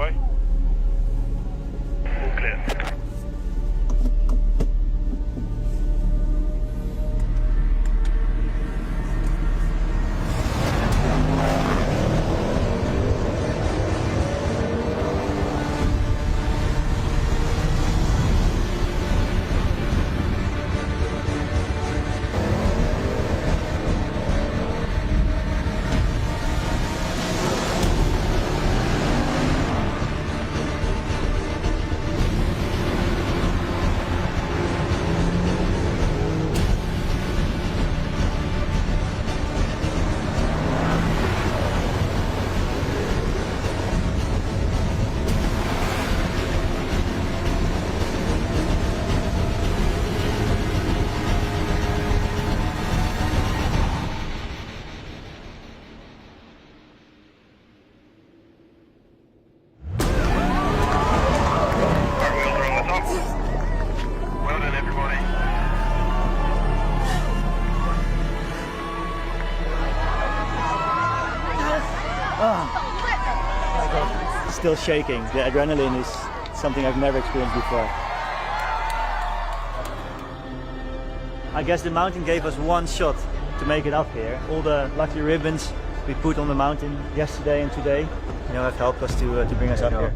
way. All clear. Cartwheels are on the top. Well done, everybody. Still shaking. The adrenaline is something I've never experienced before. I guess the mountain gave us one shot to make it up here. All the lucky ribbons we put on the mountain yesterday and today, have helped us to bring us up here.